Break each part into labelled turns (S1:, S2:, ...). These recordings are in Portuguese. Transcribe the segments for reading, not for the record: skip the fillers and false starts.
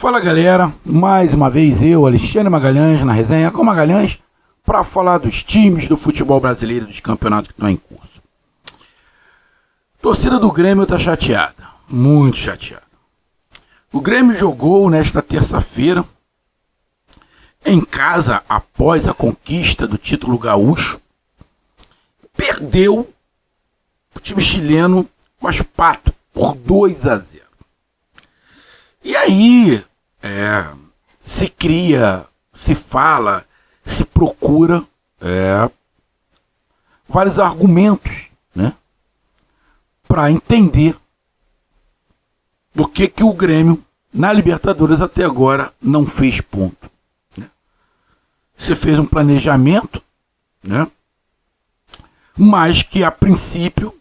S1: Fala galera, mais uma vez eu, Alexandre Magalhães, na resenha com Magalhães, para falar dos times do futebol brasileiro, dos campeonatos que estão em curso. Torcida do Grêmio está chateada, muito chateada. O Grêmio jogou nesta terça-feira, em casa, após a conquista do título gaúcho, perdeu o time chileno Huachipato por 2-0. E aí se cria, se fala, se procura vários argumentos, né, para entender por que o Grêmio na Libertadores até agora não fez ponto. Né? Você fez um planejamento, né, mas que a princípio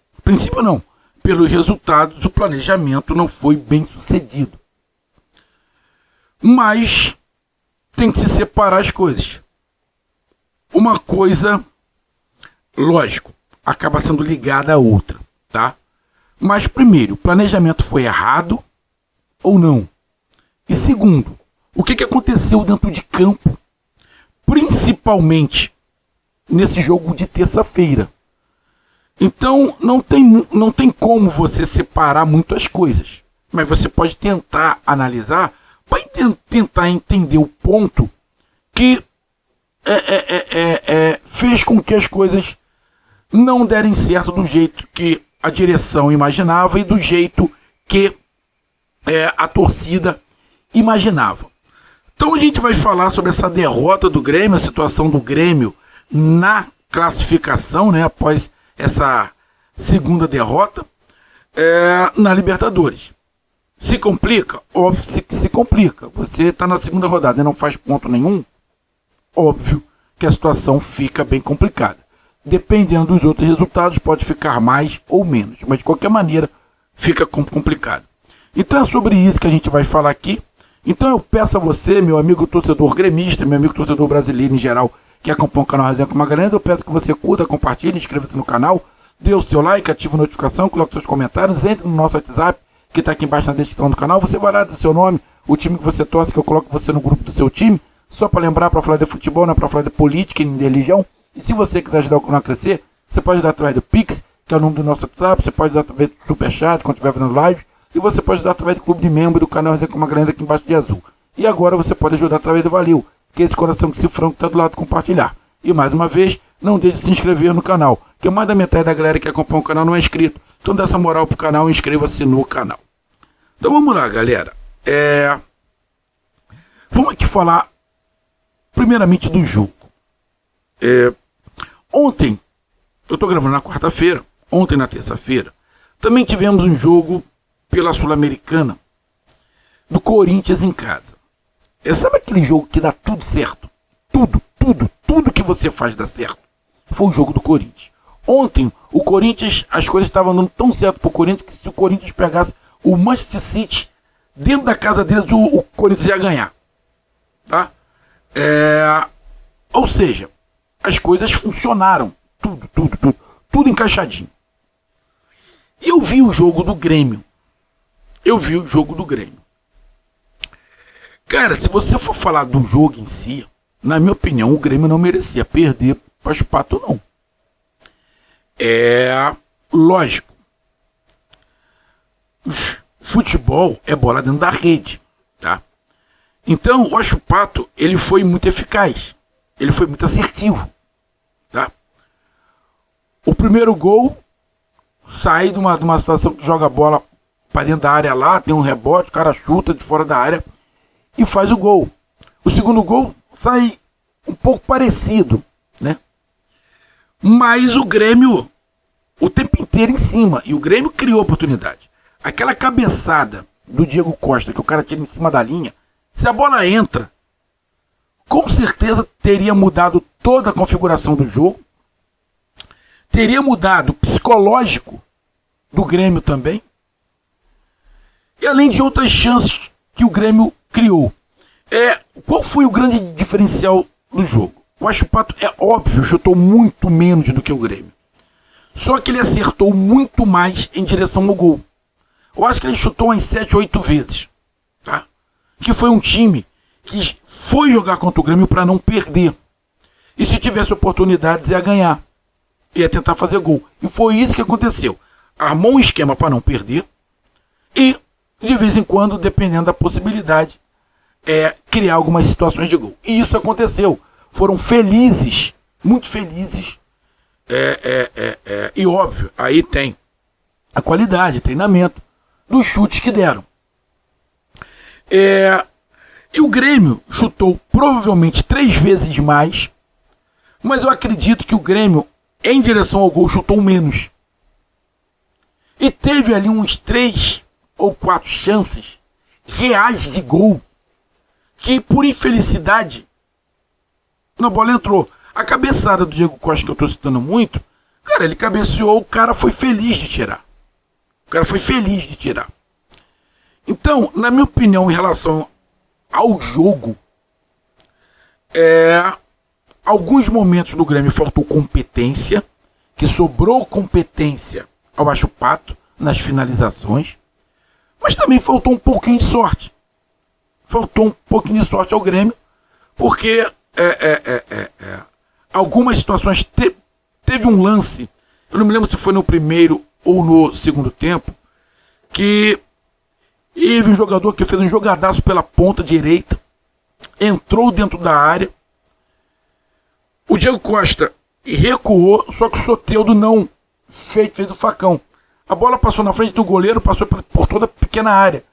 S1: não, pelos resultados o planejamento não foi bem sucedido. Mas tem que se separar as coisas. Uma coisa, lógico, acaba sendo ligada à outra, tá? Mas primeiro, o planejamento foi errado ou não? E segundo, o que aconteceu dentro de campo, principalmente nesse jogo de terça-feira? Então não tem como você separar muito as coisas, mas você pode tentar analisar para tentar entender o ponto que fez com que as coisas não derem certo do jeito que a direção imaginava e do jeito que a torcida imaginava. Então a gente vai falar sobre essa derrota do Grêmio, a situação do Grêmio na classificação, né, após essa segunda derrota na Libertadores. Se complica? Óbvio que se complica. Você está na segunda rodada e não faz ponto nenhum, óbvio que a situação fica bem complicada. Dependendo dos outros resultados, pode ficar mais ou menos, mas de qualquer maneira fica complicado. Então é sobre isso que a gente vai falar aqui. Então eu peço a você, meu amigo torcedor gremista, meu amigo torcedor brasileiro em geral, que acompanha o canal Resenha com Magalhães, eu peço que você curta, compartilhe, inscreva-se no canal, dê o seu like, ative a notificação, coloque seus comentários, entre no nosso WhatsApp, que está aqui embaixo na descrição do canal. Você vai lá do seu nome, o time que você torce, que eu coloco você no grupo do seu time, só para lembrar, para falar de futebol, não é para falar de política nem de religião. E se você quiser ajudar o canal a crescer, você pode dar através do Pix, que é o nome do nosso WhatsApp, você pode dar através do Superchat, quando estiver fazendo live, e você pode dar através do clube de membro do canal Resenha com Magalhães aqui embaixo de azul. E agora você pode ajudar através do Valeu, que é esse coração que se franco está do lado de compartilhar. E mais uma vez, não deixe de se inscrever no canal, que mais da metade da galera que acompanha o canal não é inscrito. Então dá essa moral pro canal e inscreva-se no canal. Então vamos lá, galera. Vamos aqui falar primeiramente do jogo. Ontem, eu estou gravando na quarta-feira, ontem na terça-feira, também tivemos um jogo pela Sul-Americana do Corinthians em casa. Sabe aquele jogo que dá tudo certo? Tudo que você faz dá certo. Foi o jogo do Corinthians. Ontem, o Corinthians, as coisas estavam dando tão certo pro Corinthians que se o Corinthians pegasse o Manchester City dentro da casa deles, o Corinthians ia ganhar. Tá? Ou seja, as coisas funcionaram. Tudo encaixadinho. E eu vi o jogo do Grêmio. Cara, se você for falar do jogo em si, na minha opinião, o Grêmio não merecia perder para o Huachipato, não. Lógico. Futebol é bola dentro da rede, tá? Então, o Huachipato, ele foi muito eficaz. Ele foi muito assertivo, tá? O primeiro gol sai de uma situação que joga a bola para dentro da área lá, tem um rebote, o cara chuta de fora da área e faz o gol. O segundo gol sai um pouco parecido, né? Mas o Grêmio o tempo inteiro em cima, e o Grêmio criou oportunidade. Aquela cabeçada do Diego Costa que o cara tira em cima da linha, se a bola entra, com certeza teria mudado toda a configuração do jogo, teria mudado o psicológico do Grêmio também, e além de outras chances que o Grêmio criou. Qual foi o grande diferencial do jogo? O Huachipato, é óbvio, chutou muito menos do que o Grêmio. Só que ele acertou muito mais em direção ao gol. Eu acho que ele chutou umas 7, 8 vezes. Tá? que foi um time que foi jogar contra o Grêmio para não perder. E se tivesse oportunidades, ia ganhar. Ia tentar fazer gol. E foi isso que aconteceu. Armou um esquema para não perder e, de vez em quando, dependendo da possibilidade, criar algumas situações de gol. E isso aconteceu. Foram felizes, muito felizes. E óbvio, aí tem a qualidade, treinamento dos chutes que deram. E o Grêmio chutou provavelmente 3 vezes mais, mas eu acredito que o Grêmio, em direção ao gol, chutou menos. E teve ali uns 3 ou 4 chances reais de gol, que por infelicidade, a bola entrou. A cabeçada do Diego Costa, que eu estou citando muito, cara, ele cabeceou, o cara foi feliz de tirar. Então, na minha opinião, em relação ao jogo, alguns momentos do Grêmio faltou competência, que sobrou competência ao Baixo Pato nas finalizações, mas também faltou um pouquinho de sorte. Ao Grêmio, porque algumas situações, teve um lance, eu não me lembro se foi no primeiro ou no segundo tempo, que teve um jogador que fez um jogadaço pela ponta direita, entrou dentro da área, o Diego Costa recuou, só que o Soteldo não fez o facão. A bola passou na frente do goleiro, passou por toda a pequena área.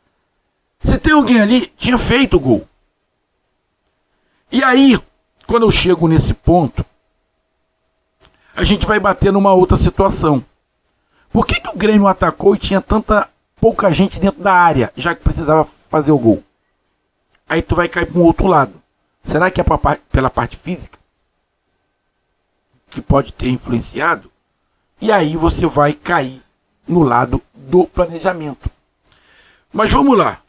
S1: Se tem alguém ali, tinha feito o gol. E aí, quando eu chego nesse ponto, a gente vai bater numa outra situação. Por que o Grêmio atacou e tinha pouca gente dentro da área, já que precisava fazer o gol? Aí tu vai cair para um outro lado. Será que é pela parte física? Que pode ter influenciado? E aí você vai cair no lado do planejamento. Mas vamos lá.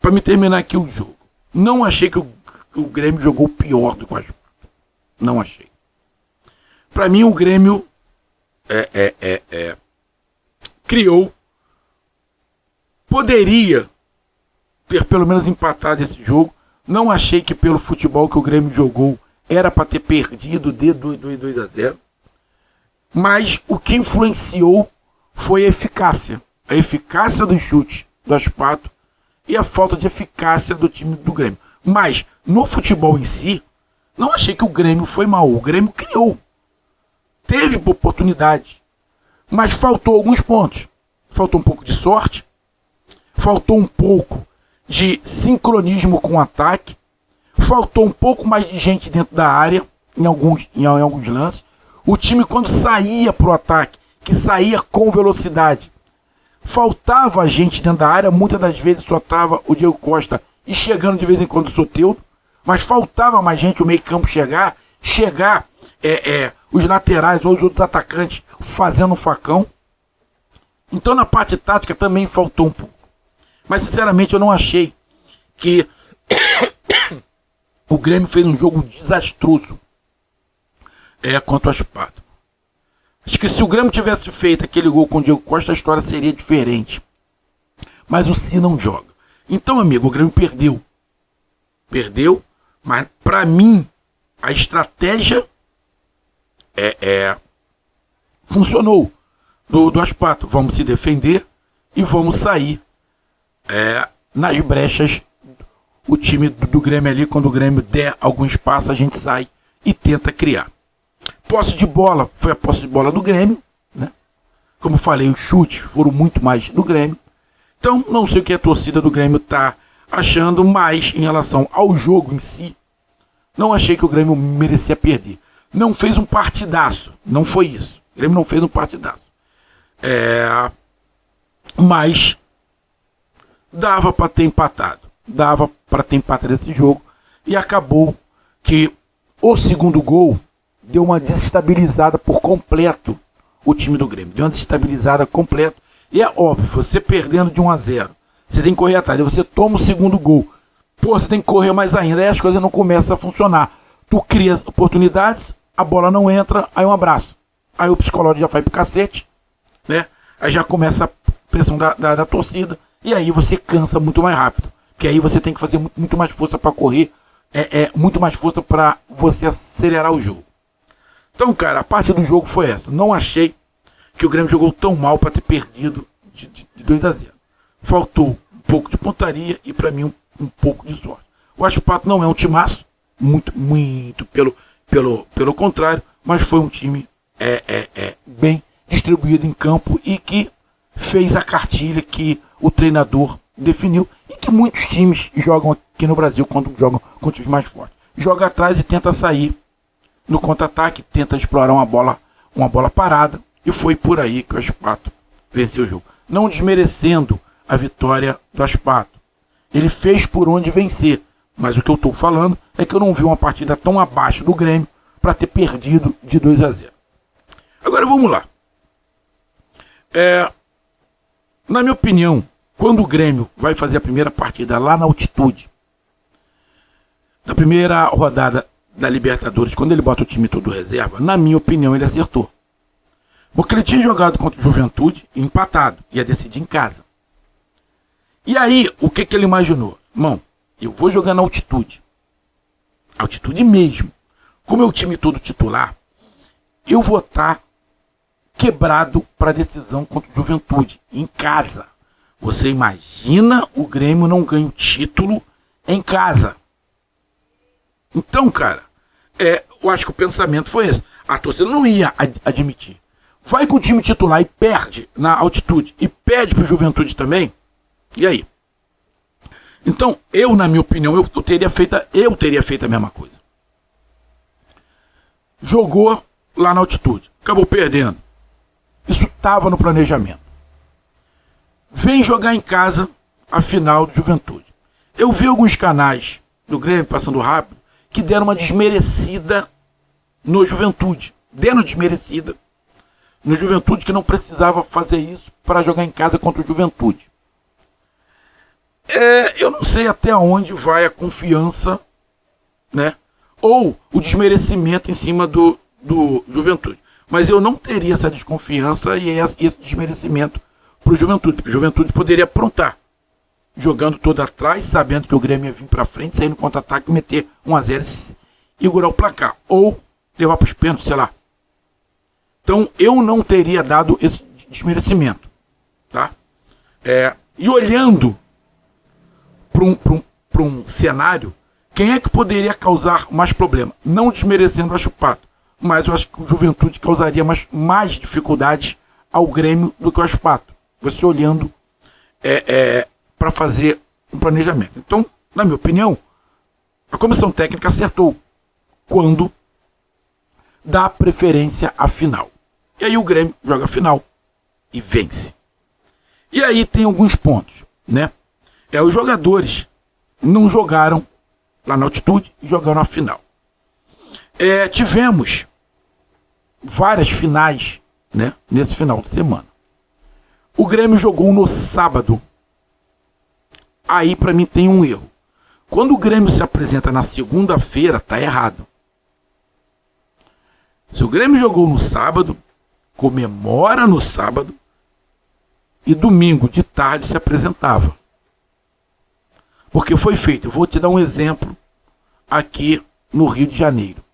S1: Para me terminar aqui o jogo. Não achei que o Grêmio jogou pior do que o Baixo Pato. Não achei. Para mim o Grêmio poderia ter pelo menos empatado esse jogo. Não achei que pelo futebol que o Grêmio jogou era para ter perdido de 2-0. Mas o que influenciou foi a eficácia. A eficácia dos chutes do Baixo Pato e a falta de eficácia do time do Grêmio. Mas no futebol em si, não achei que o Grêmio foi mal. O Grêmio criou. Teve oportunidade. Mas faltou alguns pontos. Faltou um pouco de sorte. Faltou um pouco de sincronismo com o ataque. Faltou um pouco mais de gente dentro da área em alguns lances. O time, quando saía para o ataque, que saía com velocidade, faltava gente dentro da área. Muitas das vezes só estava o Diego Costa e chegando de vez em quando o Soteldo, mas faltava mais gente, o meio campo chegar os laterais ou os outros atacantes fazendo um facão. Então na parte tática também faltou um pouco. Mas sinceramente eu não achei que o Grêmio fez um jogo desastroso contra o Baixo Pato. Acho que se o Grêmio tivesse feito aquele gol com o Diego Costa, a história seria diferente. Mas o Si não joga. Então, amigo, o Grêmio perdeu. Perdeu, mas para mim a estratégia funcionou do Baixo Pato. Vamos se defender e vamos sair nas brechas. O time do Grêmio ali, quando o Grêmio der algum espaço, a gente sai e tenta criar. Posse de bola, foi a posse de bola do Grêmio, né? Como eu falei, os chutes foram muito mais do Grêmio. Então, não sei o que a torcida do Grêmio está achando, mas em relação ao jogo em si, não achei que o Grêmio merecia perder. Não fez um partidaço, não foi isso. O Grêmio não fez um partidaço. Mas dava para ter empatado. Dava para ter empatado esse jogo. E acabou que o segundo gol deu uma desestabilizada por completo o time do Grêmio. Deu uma desestabilizada completa. E é óbvio, você perdendo de 1-0, você tem que correr atrás. Aí você toma o segundo gol. Pô, você tem que correr mais ainda. Aí as coisas não começam a funcionar. Tu cria oportunidades, a bola não entra, aí um abraço. Aí o psicológico já vai pro cacete, né? Aí já começa a pressão da torcida. E aí você cansa muito mais rápido. que aí você tem que fazer muito mais força para correr, muito mais força para você acelerar o jogo. Então, cara, a parte do jogo foi essa. Não achei que o Grêmio jogou tão mal para ter perdido de 2-0. Faltou um pouco de pontaria e, para mim, um pouco de sorte. O Pato não é um timaço, muito pelo contrário, mas foi um time bem distribuído em campo e que fez a cartilha que o treinador definiu e que muitos times jogam aqui no Brasil quando jogam com times mais fortes. Joga atrás e tenta sair no contra-ataque, tenta explorar uma bola parada, e foi por aí que o Aspato venceu o jogo. Não desmerecendo a vitória do Aspato. Ele fez por onde vencer, mas o que eu estou falando é que eu não vi uma partida tão abaixo do Grêmio para ter perdido de 2-0. Agora vamos lá. Na minha opinião, quando o Grêmio vai fazer a primeira partida lá na altitude, na primeira rodada da Libertadores, quando ele bota o time todo reserva, na minha opinião ele acertou. Porque ele tinha jogado contra o Juventude e empatado, ia decidir em casa. E aí, o que ele imaginou? Irmão, eu vou jogar na altitude. Altitude mesmo. Com o meu time todo titular, eu vou estar quebrado para a decisão contra o Juventude, em casa. Você imagina o Grêmio não ganha o título em casa. Então, cara, eu acho que o pensamento foi esse. A torcida não ia admitir. Vai com o time titular e perde na altitude e perde para o Juventude também. E aí? Então, na minha opinião, eu teria feito a mesma coisa. Jogou lá na altitude, acabou perdendo. Isso estava no planejamento. Vem jogar em casa a final do Juventude. Eu vi alguns canais do Grêmio passando rápido que deram uma desmerecida no Juventude. Deram desmerecida no Juventude, que não precisava fazer isso para jogar em casa contra o Juventude. Eu não sei até onde vai a confiança, né? Ou o desmerecimento em cima do Juventude. Mas eu não teria essa desconfiança e esse desmerecimento para o Juventude, porque o Juventude poderia aprontar, jogando todo atrás, sabendo que o Grêmio ia vir para frente, sair no contra-ataque, meter 1-0 e segurar o placar. Ou levar para os pênaltis, sei lá. Então eu não teria dado esse desmerecimento. Tá? E olhando para um cenário, quem é que poderia causar mais problema? Não desmerecendo o Aspato, mas eu acho que o Juventude causaria mais dificuldades ao Grêmio do que o Aspato. Você olhando para fazer um planejamento. Então, na minha opinião, a comissão técnica acertou quando dá preferência à final. E aí o Grêmio joga a final e vence. E aí tem alguns pontos, né? Os jogadores não jogaram lá na altitude e jogaram a final. Tivemos várias finais, né, nesse final de semana. O Grêmio jogou no sábado. Aí para mim tem um erro. Quando o Grêmio se apresenta na segunda-feira, tá errado. Se o Grêmio jogou no sábado, comemora no sábado e domingo de tarde se apresentava. Porque foi feito. Eu vou te dar um exemplo aqui no Rio de Janeiro.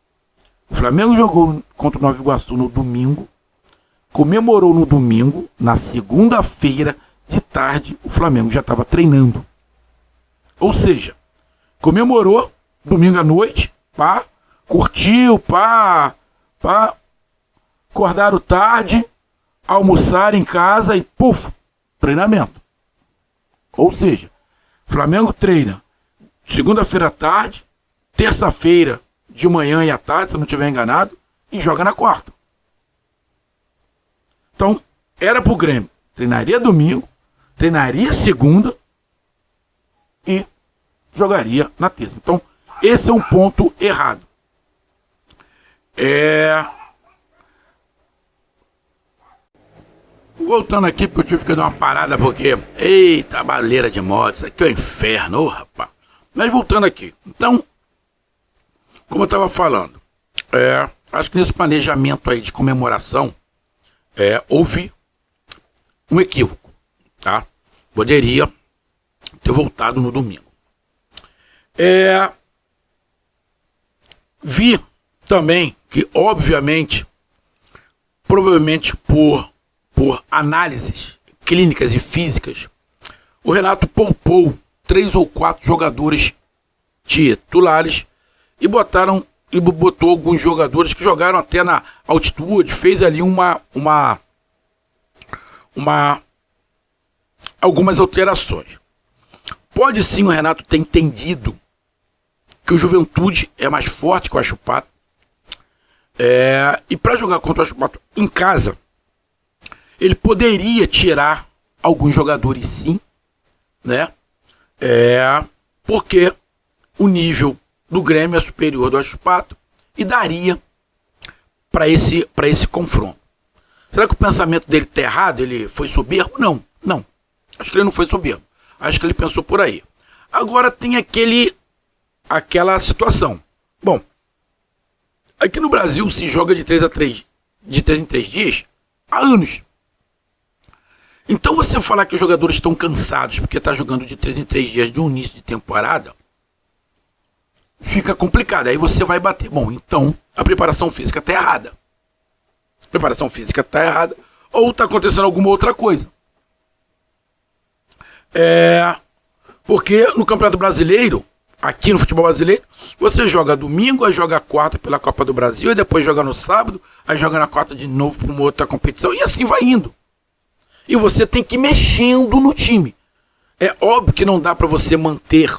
S1: O Flamengo jogou contra o Nova Iguaçu no domingo, comemorou no domingo, na segunda-feira de tarde o Flamengo já estava treinando. Ou seja, comemorou domingo à noite, pá, curtiu, pá, acordaram tarde, almoçaram em casa e puf, treinamento. Ou seja, Flamengo treina segunda-feira à tarde, terça-feira de manhã e à tarde, se eu não estiver enganado, e joga na quarta. Então, era pro Grêmio. Treinaria domingo, treinaria segunda e jogaria na terça. Então, esse é um ponto errado. Voltando aqui, porque eu tive que dar uma parada, porque... Eita, baleira de moto, isso aqui é o inferno, rapaz. Mas voltando aqui. Então, como eu estava falando, acho que nesse planejamento aí de comemoração, houve um equívoco, tá? Poderia ter voltado no domingo. Vi também que, obviamente, provavelmente por análises clínicas e físicas, o Renato poupou 3 ou 4 jogadores titulares e botou alguns jogadores que jogaram até na altitude, fez ali algumas alterações. Pode sim o Renato ter entendido que o Juventude é mais forte que o Achupato, e para jogar contra o Achupato em casa, ele poderia tirar alguns jogadores sim, né? Porque o nível do Grêmio é superior do Achupato e daria para esse confronto. Será que o pensamento dele está errado? Ele foi soberbo? Não. Acho que ele não foi soberbo. Acho que ele pensou por aí. Agora tem aquela situação. Bom, aqui no Brasil se joga de 3 em 3 dias há anos. Então você falar que os jogadores estão cansados porque está jogando de 3 em 3 dias de um início de temporada, fica complicado. Aí você vai bater. Bom, então a preparação física está errada. A preparação física está errada ou está acontecendo alguma outra coisa. Porque no Campeonato Brasileiro, aqui no futebol brasileiro, você joga domingo, aí joga quarta pela Copa do Brasil, e depois joga no sábado, aí joga na quarta de novo para uma outra competição, e assim vai indo. E você tem que ir mexendo no time. É óbvio que não dá para você manter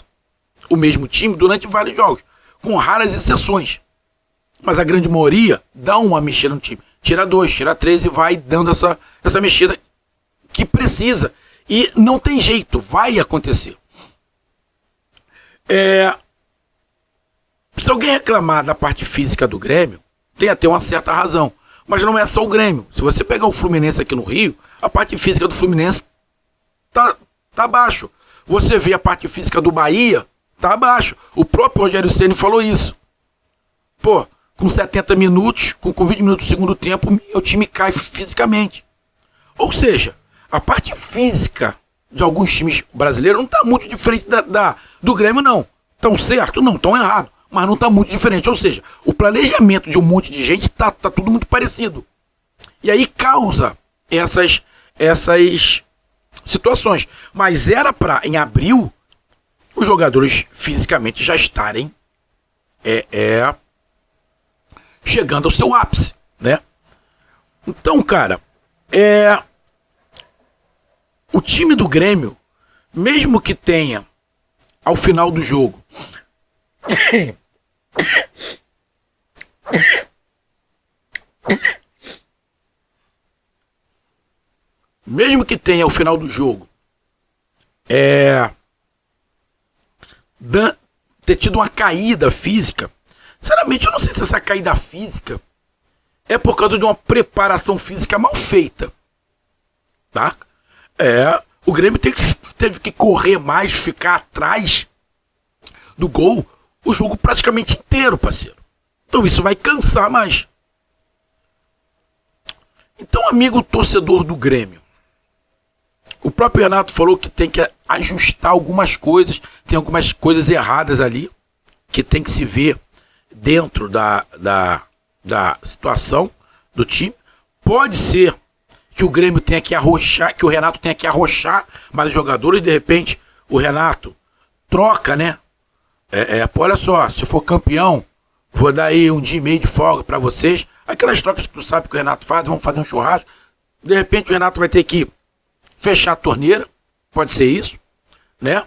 S1: o mesmo time durante vários jogos, com raras exceções. Mas a grande maioria dá uma mexida no time. Tira 2, tira 3 e vai dando essa mexida que precisa. E não tem jeito, vai acontecer. Se alguém reclamar da parte física do Grêmio, tem até uma certa razão. Mas não é só o Grêmio. Se você pegar o Fluminense aqui no Rio, a parte física do Fluminense tá abaixo. Você vê a parte física do Bahia, tá abaixo. O próprio Rogério Ceni falou isso. Pô, com 70 minutos, com 20 minutos do segundo tempo, o time cai fisicamente. Ou seja, a parte física de alguns times brasileiros não está muito diferente do Grêmio, não. Tão certo? Não, tão errado. Mas não está muito diferente. Ou seja, o planejamento de um monte de gente está tudo muito parecido. E aí causa essas situações. Mas era para, em abril, os jogadores fisicamente já estarem chegando ao seu ápice, né? Então, cara, o time do Grêmio, mesmo que tenha, ao final do jogo, ter tido uma caída física, sinceramente eu não sei se essa caída física é por causa de uma preparação física mal feita, tá? O Grêmio teve que correr mais, ficar atrás do gol o jogo praticamente inteiro, parceiro. Então isso vai cansar mais. Então, amigo torcedor do Grêmio, o próprio Renato falou que tem que ajustar algumas coisas, tem algumas coisas erradas ali, que tem que se ver dentro da situação do time. Pode ser que o Grêmio tenha que arrochar, que o Renato tenha que arrochar mais os jogadores, e de repente o Renato troca, né? Olha só, se for campeão, vou dar aí 1 dia e meio de folga pra vocês. Aquelas trocas que tu sabe que o Renato faz, vamos fazer um churrasco. De repente o Renato vai ter que fechar a torneira, pode ser isso, né?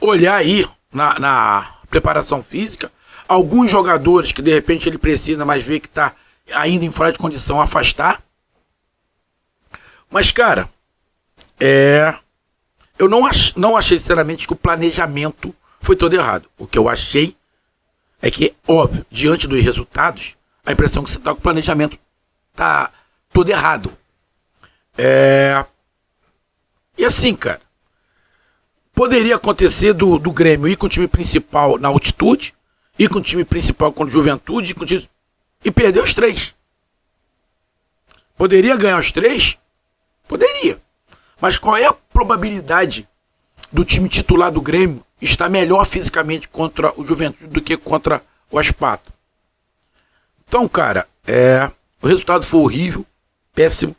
S1: Olhar aí na preparação física, alguns jogadores que de repente ele precisa, mas vê que tá ainda em fora de condição, afastar. Mas, cara, eu não achei sinceramente que o planejamento foi todo errado. O que eu achei é que, óbvio, diante dos resultados, a impressão que você tá com o planejamento tá todo errado. E assim, cara, poderia acontecer do Grêmio ir com o time principal na altitude, ir com o time principal com Juventude, e perder os 3. Poderia ganhar os 3? Poderia. Mas qual é a probabilidade do time titular do Grêmio está melhor fisicamente contra o Juventude do que contra o Aspato. Então, cara, o resultado foi horrível, péssimo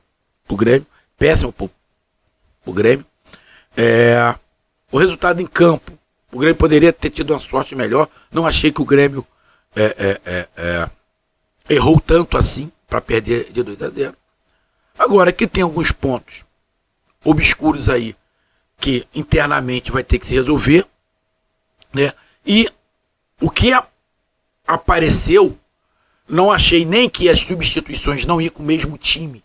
S1: pro Grêmio, péssimo pro Grêmio. O resultado em campo, o Grêmio poderia ter tido uma sorte melhor. Não achei que o Grêmio errou tanto assim para perder de 2-0. Agora, que tem alguns pontos obscuros aí que internamente vai ter que se resolver, né? E o que apareceu, não achei nem que as substituições não iam com o mesmo time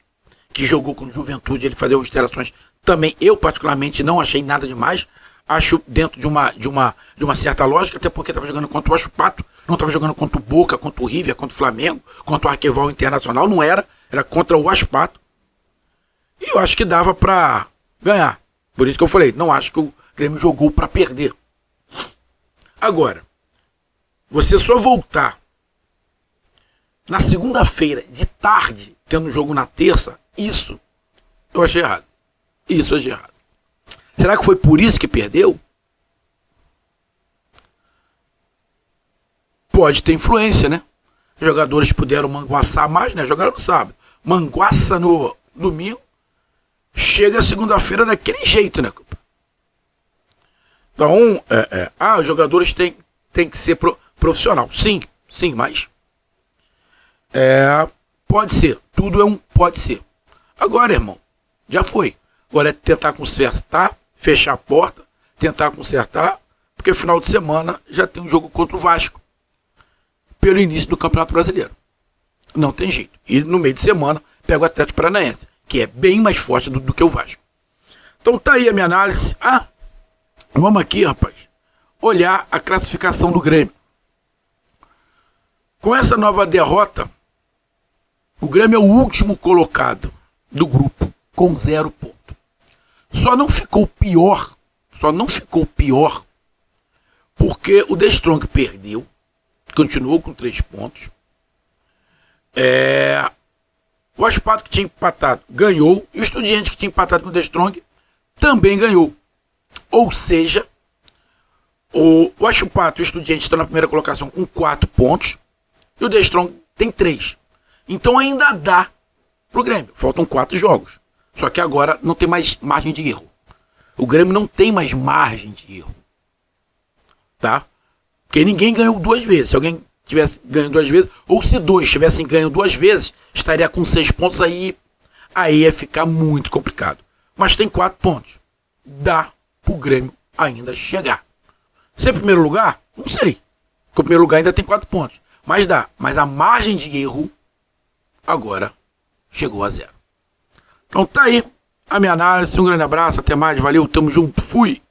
S1: que jogou com o Juventude, ele fazer alterações. Também eu particularmente não achei nada demais. Acho dentro de uma certa lógica, até porque estava jogando contra o Aspato, não estava jogando contra o Boca, contra o River, contra o Flamengo, contra o Arquival Internacional, não era contra o Aspato. E eu acho que dava para ganhar. Por isso que eu falei, não acho que o Grêmio jogou para perder. Agora, você só voltar na segunda-feira, de tarde, tendo um jogo na terça, isso eu achei errado. Isso eu achei errado. Será que foi por isso que perdeu? Pode ter influência, né? Os jogadores puderam manguaçar mais, né? Jogaram no sábado. Manguaça no domingo. Chega segunda-feira daquele jeito, né? Então, os jogadores têm que ser profissional. Sim, mas pode ser. Tudo pode ser. Agora, irmão, já foi. Agora é tentar consertar, fechar a porta, tentar consertar, porque final de semana já tem um jogo contra o Vasco, pelo início do Campeonato Brasileiro. Não tem jeito. E no meio de semana pega o Atlético Paranaense, que é bem mais forte do que o Vasco. Então tá aí a minha análise. Vamos aqui, rapaz, olhar a classificação do Grêmio. Com essa nova derrota, o Grêmio é o último colocado do grupo, com 0 pontos. Só não ficou pior, porque o The Strong perdeu, continuou com 3 pontos. O Aspato, que tinha empatado, ganhou, e o Estudiantes, que tinha empatado com o The Strong, também ganhou. Ou seja, o Aspato e o Estudiantes estão na primeira colocação com 4 pontos, e o The Strong tem 3. Então ainda dá pro Grêmio, faltam 4 jogos. Só que agora não tem mais margem de erro. O Grêmio não tem mais margem de erro. Tá? Porque ninguém ganhou 2 vezes. Se alguém tivesse ganho 2 vezes, ou se 2 tivessem ganho 2 vezes, estaria com 6 pontos, aí ia ficar muito complicado. Mas tem 4 pontos. Dá pro Grêmio ainda chegar. Ser primeiro lugar? Não sei. Porque o primeiro lugar ainda tem 4 pontos. Mas dá. Mas a margem de erro agora chegou a 0. Então tá aí a minha análise. Um grande abraço, até mais, valeu, tamo junto, fui!